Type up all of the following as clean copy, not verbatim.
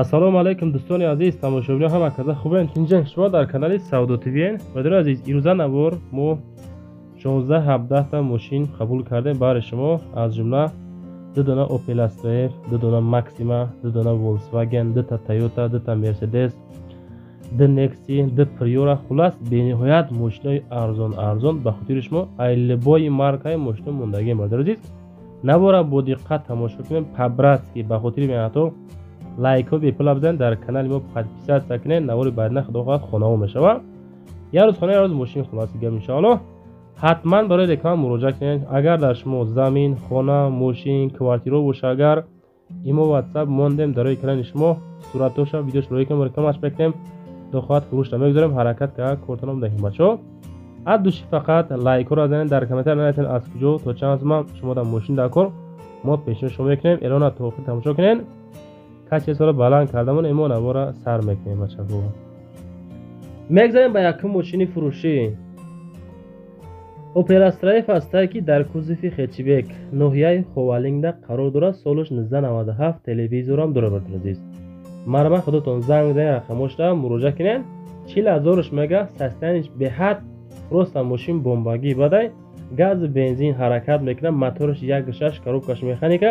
ассалому алайкум дӯстони азиз, тамошобинон ҳама каза хубен. Инҷа шумо дар канали Саудо ТВ. Бадиро азиз, ирӯза навор мо 16-17 та мошин қабул кардем баҳри шумо. Аз ҷумла 2 дона Opel Astra, 2 дона Maxima, 2 дона Volkswagen, 2 та Toyota, 2 та Mercedes, 2 Nexi, 2 Priora. Хулас бениҳоят мошинои арзон ба хотири шумо айлибои маркаи мошино мондагием. Бадиро азиз, навора бо диққат тамошо кунем. По-братски ба хотири меҳнатҳо лайк ҳо бепула бизанед, дар канали мо подписатсия кунед. Навори байдина худо хоҳад хонаҳо мешавад. Я рӯз хона, я рӯз мошин хулоси гап иншоаллоҳ. ҳатман барои реклама муроҷиат кунед. Агар дар шумо замин, хона, мошин, квартиро боша, агар имо WhatsApp мондем дар канали шумо суратоша, видеош рои кунем, рекламаш бекунем. худо хоҳад фурӯшта мегузорем. ҳаракат ка кортона дадем бачаҳо. аддуши фақат лайкҳоро занед, дар комментар нависед аз куҷо то чанд зуман шумо дар мошин дар кор мо пешниҳод шумо мекунем. эълона то охир тамошо кунед. качи сола баланд кардамон эмо навора сар мекунем бачаҳо. мегзарем ба якум мошини фурӯшӣ. Opel Astra ҳастае ки дар кузофи хетчбек ноҳияи Ховалингда қарор дорад. солаш 1997, телевизорам дорад. азиз, марма худотон занг занед, рақамошда муроҷиат кунед. 40000 мега состояниш беҳад просто мошин бомбагӣ бадай. газ бензин ҳаракат мекунад. моториш 1.6 коробкаш механика.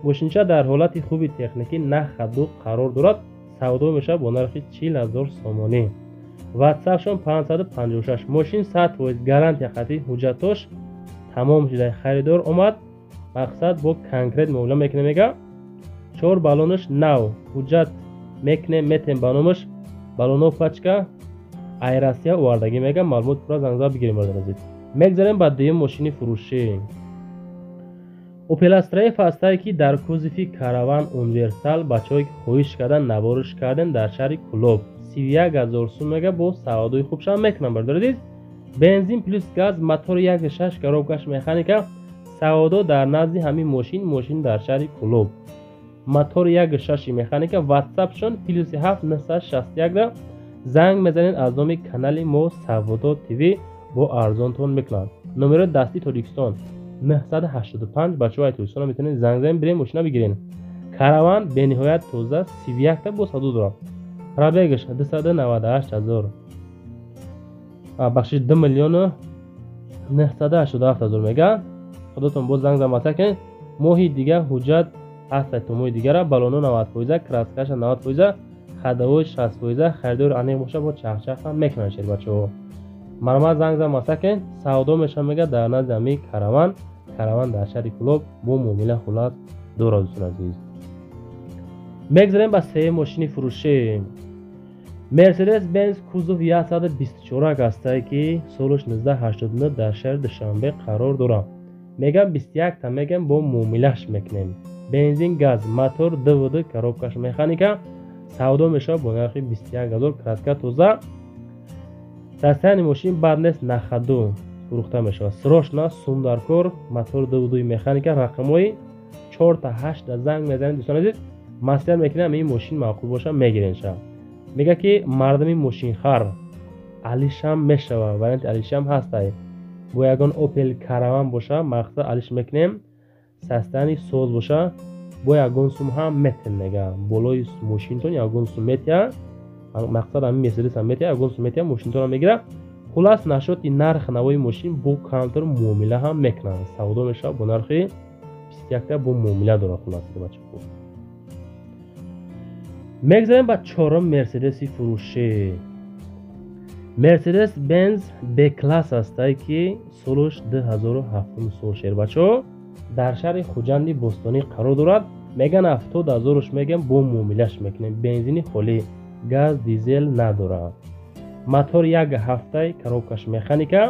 мошинча дар ҳолати хуби техникӣ на хаду қарор дорад. савдо мешавад бо нархи 40000 сомонӣ. ватсапшон 556. мошин 100% гарантия қатъӣ, ҳуҷҷатош тамом шуда. харидор омад, мақсад бо конкрет муомила мекунем. мега 4 баллонаш нав ҳуҷҷат мекунем, метем ба номаш баллоно пачка айрасия овардагӣ. мега маълумот пура зангза бигирем. мегзарем ба дуюм мошини фурӯшӣ. Opel Astra ҳастае ки дар кузофи караван универсал бачаҳое ки хоҳиш кардан навориш кардем дар шаҳри Кулоб 31000 сум мега бо саводои хубшам мекунам. бардоридиз, бензин плюс газ, мотор 1.6 коробкаш механика. саводо дар назди ҳамин мошин дар шаҳри Кулоб. мотор 1.6 механика. ватсапшон +7 961 да занг мезанед. аз номи канали мо Саводо ТВ бо арзонтон мекунад. номеро дасти Тоҷикистон 985. бачаҳои Тоҷикистон метавонед занг занед, бирем мошина бигирен. караван бениҳоят тоза 31 та бо савдо дорад. пробегаш 298000, бахшиш 2 миллиону 987000 мега. худотон бо занг зан масъал кунед. моҳи дигар ҳуҷҷат ҳаст то моҳи дигара. баллоно 90%, краскаша 90%, хадавои 60%. харидори аниқ боша бо чахчах ҳам мекунад. шер бачаҳо марма занг зан масъал кунед. савдо мешавад мега дар назди ами караван дар шаҳри Кулоб бо муомила хулас дорад. дӯстон азиз, мегзарем ба сеюм мошини фурӯшӣ. Mercedes-Benz кузов 124 ҳастае ки солаш 1989 дар шаҳри Душанбе қарор дорад. мега 21 та мегам бо муомилаш мекунем. бензин, газ, мотор ДВД, коробкаш механика. савдо мешавад бо нархи 21000, краска тоза. состояние мошин бад нест, на хаду фурӯхта мешавад. срочно сум дар кор, мотор ДВД механика. рақамҳои 4 та 8 да занг мезанед. дӯстон азиз, маслиҳат мекунам ин мошин маъқул боша мегирен шав. мега ки мардами мошинхар алишам мешава. варианти алишам ҳастай. бо ягон Opel караван боша мақсад алиш мекунем. состояние соз боша бо ягон сум ҳам метем. мега болои мошинтон ягон сум метия. мақсад ҳамин Mercedes ҳам метия. ягон сум метия мошинтонам мегира. хулас нашоти нарх навои мошин бо камтар муомила ҳам мекунанд. савдо мешавад бо нархи 21 та бо муомила дорад. хулас бачаҳо, мегзарем ба чорум Мерседеси фурӯшӣ. Mercedes-Benz B-класс ҳастае ки солаш 2007 сол. шер бачаҳо дар шаҳри Хуҷанди Бостонӣ қарор дорад. меган 70000 мегам бо муомилаш мекунем. бензини холӣ, газ, дизел надорад. мотор 1.7 коробкаш механика.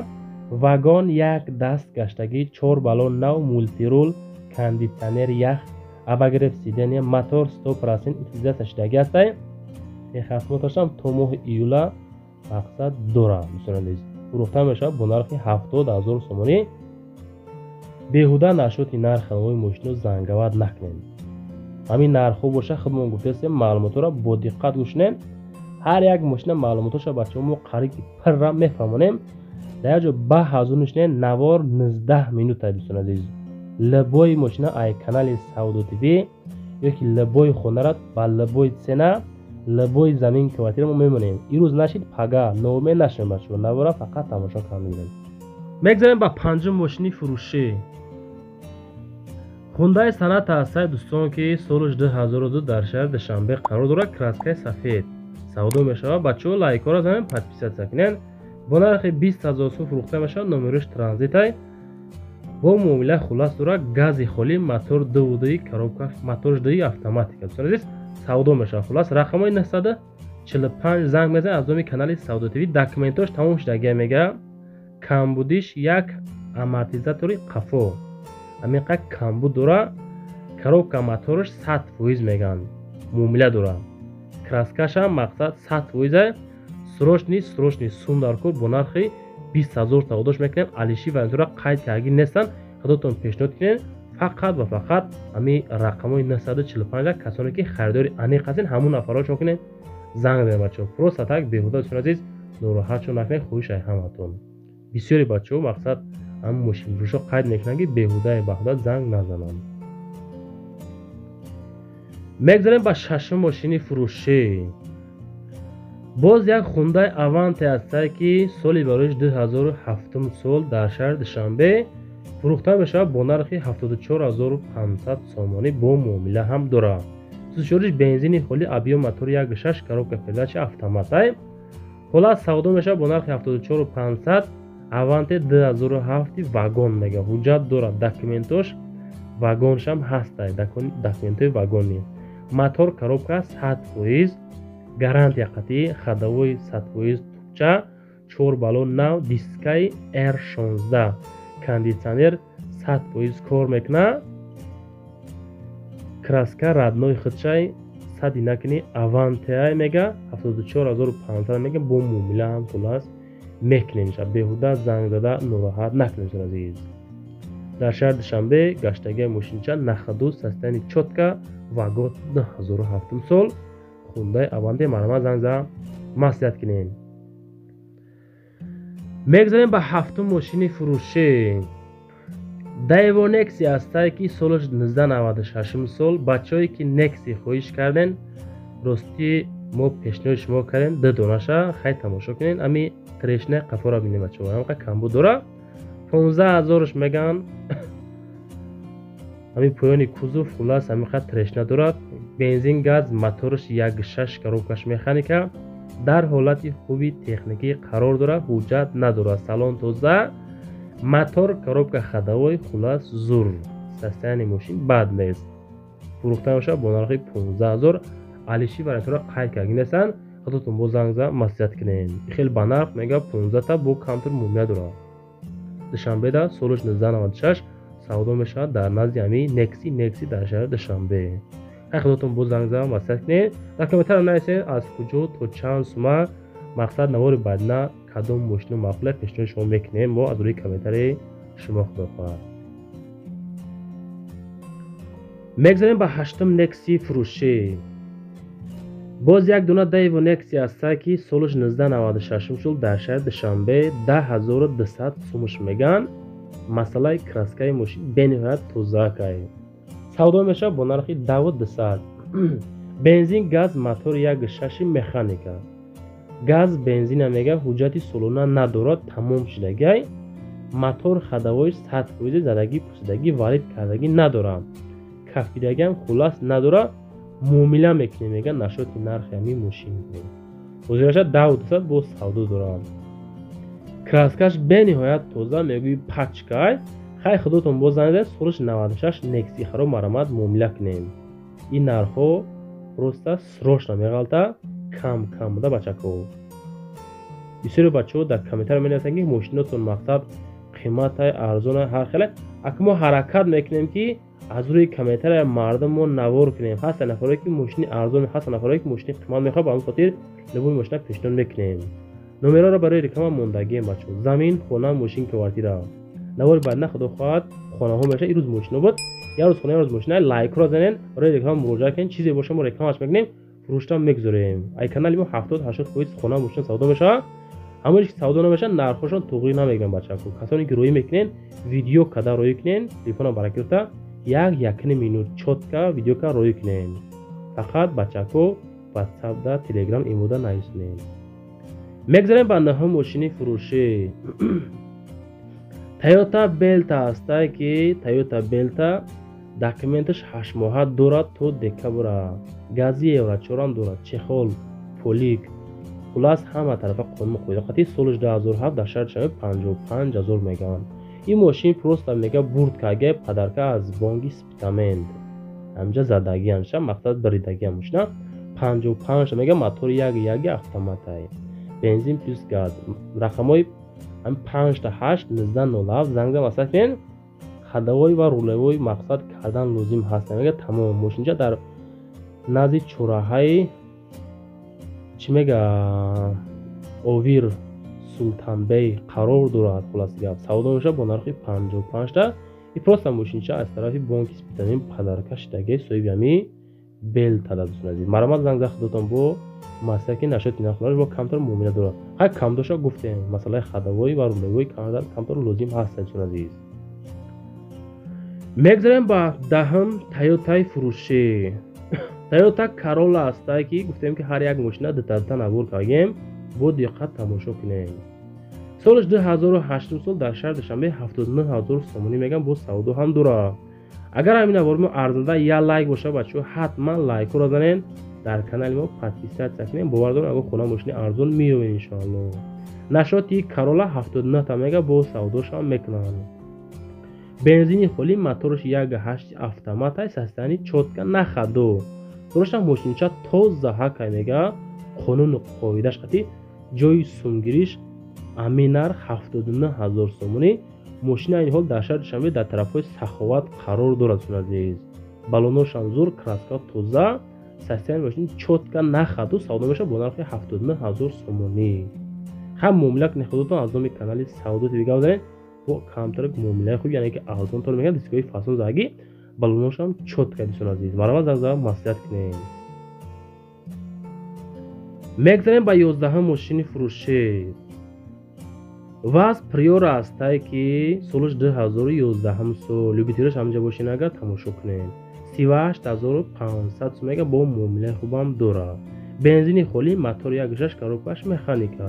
вагон 1 даст гаштагӣ, 4 баллон нав, мултирул, кондитсионер, ях, абагреф сидения. мотор 100% утилизация шудагӣ ҳастае. техасмоташам то моҳи июла мақсад дорад. фурӯхта мешавад бо нархи 70000 сомонӣ. беҳуда нашоти нархҳои мошино зангават накунем. ҳамин нархҳо боша худмон гуфтастем. маълумотро бо диққат гӯшнем. ҳар як мошина маълумотоша бачаҳо мо қариб пирра мефаҳмонем. дар як ҷо баҳазу нишнем. навор 19 минута. дӯстон азиз, лабои мошина ай канали Саудо ТВ یکی لبای خونه را با لبای سینه لبای زمین کواتی رو میمونیم. این روز نشید پگاه نومید نشیم بچه‌ها، نبره فقط تماشا کنید. میگذاریم با پنجم ماشین فروشی. Hyundai صنعت هسته دوستان که سال 2002 در شهر دوشنبه قرار دارد. کراسکای سفید سودا میشه. بچه‌ها لایک ها را زمین подписаться کنین. با نرخ 20000 سو فروخته میشه. نمرش ترانزیت های با معامله خلاص داره. گاز خالی موتور دوودی коробка موتورش دوی اتوماتیک دوستان سودا میشه. خلاص رقم های 945 زنگ میزنید از دومی کانال سودا تیوی. داکومنتاش تمام شده میگه کمبودیش یک амортизатори قفو همینقدر کمبود داره. коробка موتورش 100% میگن معامله داره. краскаш هم مقصد 100% срочный сундаркор با نرخ 20000 سوداش میکنیم. алиши و اینطور قید کردگی نیستن. خودتون پیشنهاد کنین. فقط و فقط همین رقمای 945 کسانی که خریداری انیق هستین همون نفرها چون کنین زنگ بزنید بچه‌ها. پروس اتاک بهوده دوستان عزیز ناراحت شو نکنین. خوش همتون بسیاری بچه‌ها مقصد هم ماشین فروشا قید میکنن که بهوده زنگ نزنن. میگذاریم با ششم ماشین فروشی. باز یک خوندای اونت هسته که سالی باروش 2007 سال در شهر دوشنبه فروخته میشه با نرخ 74500 سومانی با معامله هم داره. سوزشورش بنزین خالی ابیو موتور 1.6 коробка передач автомат. خلاص سودا میشه با نرخ 74500. اونت 2007 واگن میگه حجت داره. داکومنتاش واگنش هم هست. داکومنت واگنی موتور коробка 100%. гарантия قطعی ходовой 100% توپچه 4 балон нав дискай R16 кондиционер 100% کار میکنه. краска родной خدشای 100 نکنی авантای میگه 74500 میگه با معامله هم خلاص میکنیم. بهوده زنگ زده ناراحت نکنید عزیز. در شهر دوشنبه گشتگی ماشینچه نخدو سستانی چوتکا واگن 2007 سال خوندای اونده مرمه زنگ زده مسئولیت کنین. میگذاریم به هفتم ماشین فروشی. دایو نکسی هسته که سالش 1996 سال. بچه هایی که نکسی خواهش کردن راستی ما پیشنهاد شما کردن دو دونشه خیلی تماشا کنین. امی ترشنه قفا را بینیم بچه ها همقدر کمبود داره. 15000ش میگن. همین پایانی کوزوف خلاص همینقدر ترشنه دارد. بنزین گاز موتورش 1.6 коробкаш مکانیکا در حالت خوبی تکنیکی قرار داره. حجت نداره. سالن توزه موتور коробка ходовой خلاص زور سستانی ماشین بد نیست. فروخته میشه با نرخ 15000. алиши و اینطور قید کردگی نیستن. خودتون با زنگ زدن مسئولیت کنین. خیلی با نرخ میگه 15 تا با کامپیوتر معامله داره. دوشنبه ده سالش 1996 سودا میشه در نزد همین نکسی در شهر دوشنبه. خودتون با زنگ زدن مسئولیت کنین. در کامنتر نویسین از کجا تا چند سومه مقصد نوار بدنه کدام ماشین مقبول پیشنهاد شما میکنین. ما از روی کامنتر شما خدا خواهد. میگذاریم به هشتم نکسی فروشی. باز یک دونه دایو نکسی هسته که سالش 1996 سال در شهر دوشنبه 10200 سومش میگن. مسئله کراسکای ماشین بنهایت توزاکای سودا میشه با نرخ 2200. بنزین گاز موتور 1.6 مکانیکا گاز بنزین میگه حجتی سالونه نداره تمام شدگی. موتور ходовой 100% زدگی پوسیدگی وارد کردگی نداره. کفیدگی هم خلاص نداره. معامله میکنه میگه نشاط نرخ همین ماشین حضورش 2200 با سودا داره. краскаш бенихоят тоза мегӯи пачкай хай худотон бозанед суриш 96 некси харо марамат муомила кунем. ин нархҳо просто срочно меғалта кам буда бачако. бисёри бачаҳо дар комментар менависанд ки мошинотон мақсад қиматай арзона ҳар хеле. ака мо ҳаракат мекунем ки аз рӯи комментари мардуммо навор кунем. ҳаста нафаре ки мошини арзон ҳаста нафаре ки мошини қимат мехоҳад ба ҳамин хотир лабои мошина пешниҳод мекунем. номероро барои реклама мондагием бачаҳо. замин хона мошин квартира навори баъд худо хоҳад хонаҳо меша. ин рӯз мошино буд як рӯз хона як рӯз мошина лайкро занен барои реклама муроҷиат кунед. чизе боша мо рекламаш мекунем фурӯшта мегузорем. ай канали мо 70-80% хона мошина савдо мешавад. ҳамоне ки савдо намешавад нархҳошон туғрӣ намегиранд бачаҳо. касоне ки роӣ мекунен видео када роӣ кунен телефонам барак гирифта 1 минут чотка видеока рӯй кунед. Фақат ба чаку WhatsApp да Telegram имода нависонед. мегзарем ба наҳум мошини фурӯшӣ. Toyota Belta астае ки Toyota Belta документаш 8 моҳа дорад то декабра. Гази еврочорам дорад, чехол, полик. Хулас ҳама тарафа қонун қоида. Қати солиш 2007 дар шаҳри Душанбе 55,000 мегаванд. Ин мошин просто мега бурд каге падарка аз бонки спитамент. Ҳамҷа задагианша мақсад баридагиан мошина 55 мега мотори як автоматай. Бензин плюс газ. Рақамҳои 5 та 8 1907 зангзам асафен хадавой ва рулевой мақсад кардан лозим ҳаст. Мега тамом мошинҷа дар назди чораҳаи чӣ мега Овир Султанбей қарор дорад. Хулоси гап савдо меша бо нархи 55 та. И просто мошинча аз тарафи бонки спитамент падарка шидаги соҳиби ҳами Belta да дӯстон азиз. Маромад занг за худотон бо масъале ки нашоти нахлаш бо камтар муомила дорад. Ҳар камдоша гуфтем масъалаи хадавои ва рулевои камтар лозим ҳаст дӯстон азиз. мегзарем ба даҳум Toyota-и фурӯшӣ. Toyota Corolla астае ки гуфтем ки ҳар як мошина дата набор кардем. Бо диққат тамошо кунем. Солиш 2008 сол дар шаҳри Душанбе 79,000 сомонӣ мегам бо савдо ҳам дорад. Агар ҳамин авармо арзанда я лайк боша бачаҳо ҳатман лайкро занен. Дар канали мо подписатсия кунем. Бовар дорем агар хона мошини арзон меёбем иншоалло. Нашоти Corolla 79 та мега бо савдошам мекунанд. Бензини холӣ мотораш 1.8 автоматай состоянии чотка нахадо. Дурашам мошинча тоза ҳакай мега қонуну қоидаш қати ҷои сумгириш аминар 79,000 сомонӣ. Мошина ин ҳол дар шаҳри Душанбе дар тарафҳои Саховат қарор дорад дӯстон азиз. Балоношам зур, краска тоза, состоянии мошин чотка нахаду савдо меша бо нархи 79,000 сомонӣ. ҳам муомила кунед худотон аз номи канали Савдо ТВ гавзанед бо камтар муомилаи хуб яъне ки арзонтор мегӯяд дискои фасон заги балоношам чотка дӯстон азиз. Маромад занг маслиҳат кунед. мегзарем ба 11 мошини фурӯшӣ. ВАЗ Priora астае ки солиш 2011 сол любителаш ҳамҷа бошен агар тамошо кунед. 38,500 сомега бо муомилаи хубам дорад. Бензини холӣ мотор 1.6 коробкаш механика.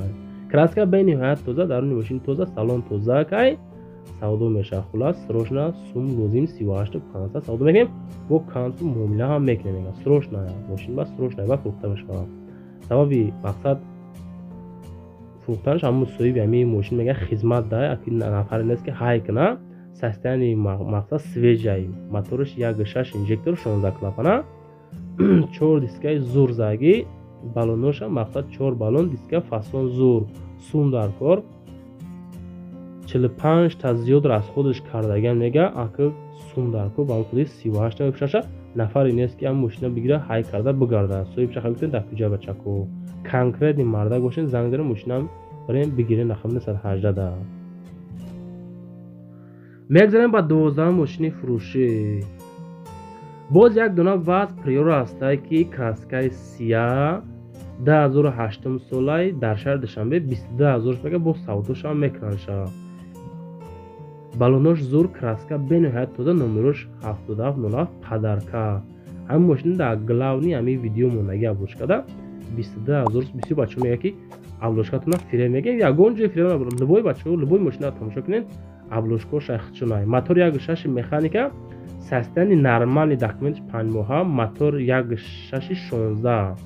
Краска бениҳоят тоза, даруни мошин тоза, салон тоза кай савдо мешавад. Хулас срочно сум лозим 38,500 савдо мекунем. Бо камту муомила ҳам мекунем. Срочно мошин ба срочно ва фурӯхта мешавад. Сабаби мақсад фурӯхтанаш ҳамун соҳиби ҳамин мошин мега хизмат да аки нафаре нест ки ҳай кана. Состоянии мақсад свежай. Мотораш 1.6 инжектор 16 клапана 4 дискаи зур заги. Балоноша мақсад 4 балон диска фасон зур. Сум дар кор 45 та зиёд расходаш кардаган мега аки сум дар кор ба он худи 38 мебошаша. Нафаре нест ки ам мошина бигира ҳай карда бигарда. Соҳиб шаха гуфтен дар куҷа бачако. Конкретни мардак бошен занг зарем мошинам барем бигирен рақам 118 да. мегзарем ба 12 мошини фурӯшӣ. боз як дона ВАЗ Priora астае ки краскаи сия 2008 солай дар шаҳри Душанбе 22,000 мега бо савдошам мекунаша. Балонош зур, краска бениҳоят тоза, номерош 7707 падарка. ҳамин мошин дар главни ҳамин видео мондаги аблошкада 22,000 бисёр бачаҳо мегӯяд ки аблошкатона фире мегӯяд. Ягон ҷои фире любой бачаҳо любой мошина тамошо кунед аблошкаша худшунай. Мотор 1.6 механика, состоянии нормални документаш 5 моҳа, мотор 1.6 16,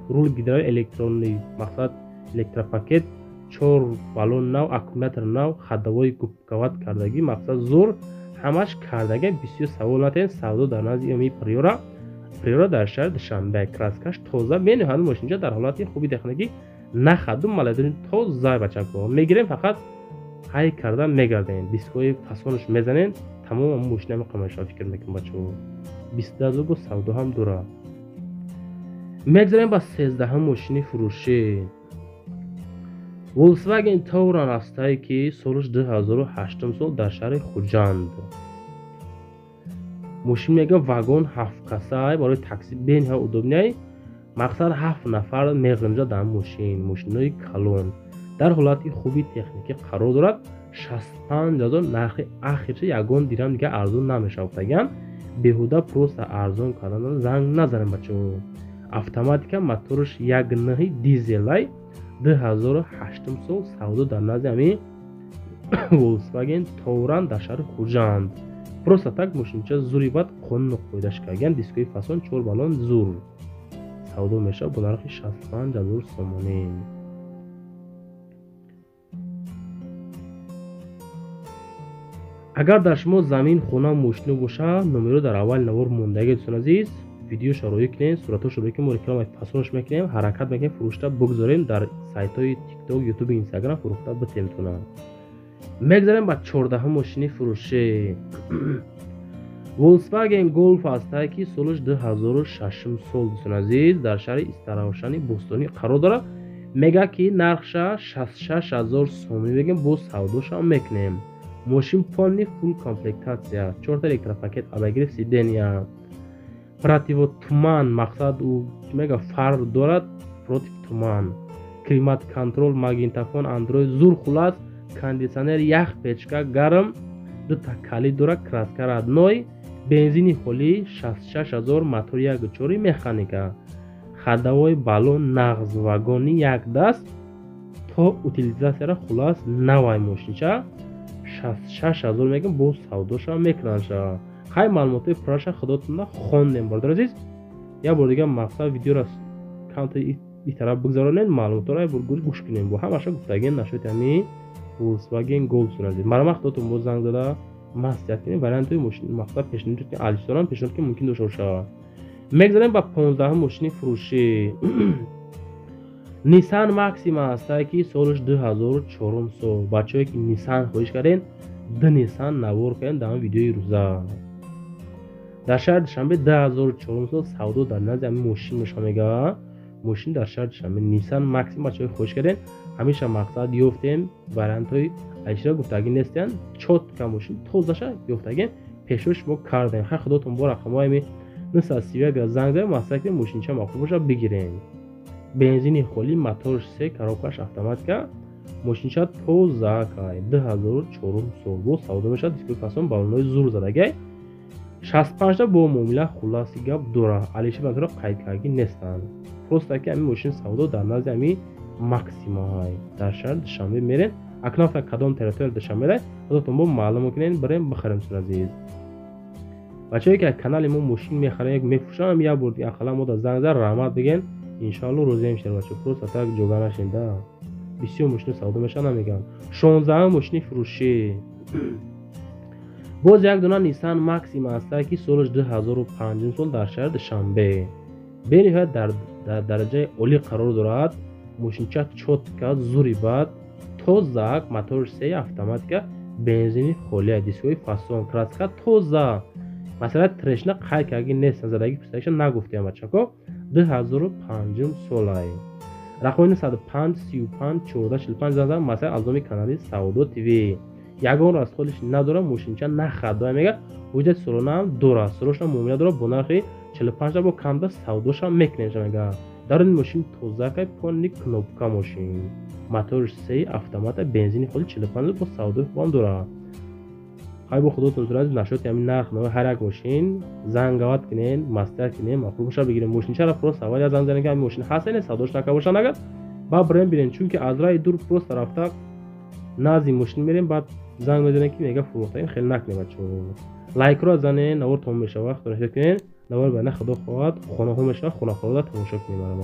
рул гидравлик электронный мақсад электропакет 4 балон нав, аккумулятор нав, хадавои губковат кардагӣ мақсад зур ҳамаш кардагӣ. бисёр савол натен савдо дар назди ами Priora дар шаҳри Душанбе. Краскаш тоза бениҳоят мошинҷа дар ҳолати хуби техникӣ нахаду маладуни тоза бачако. Мегирем фақат ҳай карда мегарден. Дискои фасонаш мезанен. Тамом мошина меқамаша фикр мекунем бачаҳо. 22,000 бо савдо ҳам дорад. мегзарем ба 13 мошини фурӯшӣ. Volkswagen Touran астае ки солиш 2008 сол дар шаҳри Хуҷанд. мошин мега вагон 7 касаи барои такси бениҳоят удобнай. мақсад 7 нафар меғинҷа дар мошин. мошинои калон дар ҳолати хуби техникӣ қарор дорад. 65,000 нархи ахирша ягон дирам дига арзон намешавад. беҳуда просто арзон кардан занг назанем бачо. Автоматика моторш 1.9 дизелай 2008 сол савдо дар назди ами Volkswagen Touran дар шаҳри Хуҷанд. Просто так мошинча зури бад қонун қоидааш кардан дискои фасон 4 балон зур савдо мешавад бо нархи 65000 сомонӣ. агар дар шумо замин хона мошино боша номеро дар аввали навор мондаги дӯстон азиз видеошро роӣ кунед суратошро роӣ ки мо рекламаи фасонаш мекунем ҳаракат мекунем фурӯшта бигзорем дар сайтҳои TikTok, YouTube, Instagram фурӯхта битемтонам. мегзарем ба 14 мошини фурӯшӣ. Volkswagen Golf астае ки солаш 2006 сол дӯстон азиз дар шаҳри Истаравшани Бостонӣ қарор дорад. мега ки нархша 66000 сомӣ мегем бо савдоша мекунем. мошин полни фул комплектатсия 4 электропакет обогрев сидения противотуман мақсад ӯ мега фар дорад против туман климат контрол магнитофон андроид зур хулас кондитсионер ях печка гарм дута калид дорад краска родной бензини холӣ 66000 мотори 1.4 механика хадавои балон нағз вагони як даст то утилизатсияра хулас навай мошинча 66000 мегам бо савдоша мекунанша. хай маълумотои пурраша худотунда хондем бардор азиз. я бор дига мақсад видеоро канти итараб бигзаронед маълумоторо я бор гӯш кунем бо ҳамаша гуфтагем нашоти ами Volkswagen Golf азиз. марамах дотум бо занг зада маслиҳат кунем вариантои мошин мақсад пешниҳод ки алишторам пешниҳод ки мумкин доша бошад. мегзарем ба 15 мошини фурӯшӣ. Nissan Maxima астае ки солаш 2004 сол. бачаҳое ки Nissan хоҳиш карден ду Nissan навор кардем дар видеои рӯза. дар шаҳри Душанбе 2004 сол савдо дар назди ҳамин мошин мешава мега. мошин дар шаҳри Душанбе Nissan Maxima бачаҳое хоҳиш карден ҳамеша мақсад ёфтем вариантҳои айшро гуфтагӣ нестиян чотка мошин тозаша ёфтагем пешро шумо кардем. хай худотон бо рақамҳои 931 занг зарем масъале ки мошинча мақбул боша бигирем. бензини холӣ моторш 3 коробкаш автоматика мошинча тозакай 2004 сол бо савдо мешавад дискои фасон балонои зур задагай 65 бо муомила хуласи гап дора алиши бантро қайд кардагӣ нестанд. просто ки ҳамин мошин савдо дар назди ҳами Максимаҳай дар шаҳри Душанбе мерем. акнун кадом территория Душанбе худотон бо маълум кунед барем бихарем сун азиз. бачаҳое ки аз канали мо мошин мехарем мефурӯшам я бор дига ақаллан мо дар занг зар раҳмат бигем иншоалло розием шер бачо просто так ҷога нашин да бисёр мошини савдо мешавад намегам. 16 мошини фурӯшӣ. боз як дона Nissan Maxima астае ки солаш 2005 сол дар шаҳри Душанбе бениҳоят дар дараҷаи олӣ қарор дорад. мошинча чотка зури бад тозак мотори 3 автоматика бензини холия дискои фасон краска тоза масъалаи трешна қайд кардагӣ нестан задаги пустагиша нагуфтем бачако 2005 солай. рақами 905 35 14 45 занзам масъалаи аздоми канали Савдо ТВ. ягон расходиш надора мошинча нахадоя мега ҳуҷҷати солонаам дора срочна муомила дора бо нархи 45 бо камда савдоша мекунемша мега. дар ин мошин тозакай полни кнопка мошин мотори 3 автомата бензини холӣ 45 бо савдои хубам дора. хай бо худотон зураз нашоти ҳамин нарх навои ҳар як мошин зангават кунен маслиҳат кунен мақбул боша бигирем. мошинчаро просто аввал я занг занем ки ҳамин мошин ҳаст не савдош нака боша нагад ба бирем бирем чунки аз раи дур просто рафта назди мошин мерем баъд занг мезанем ки мега фурӯхта ин хеле накунем бачо. лайкро занен навор тамом мешава вақтро ҳисоб кунен навор байна худо хоҳад хонаҳо мешава хонахода тамошо кунем.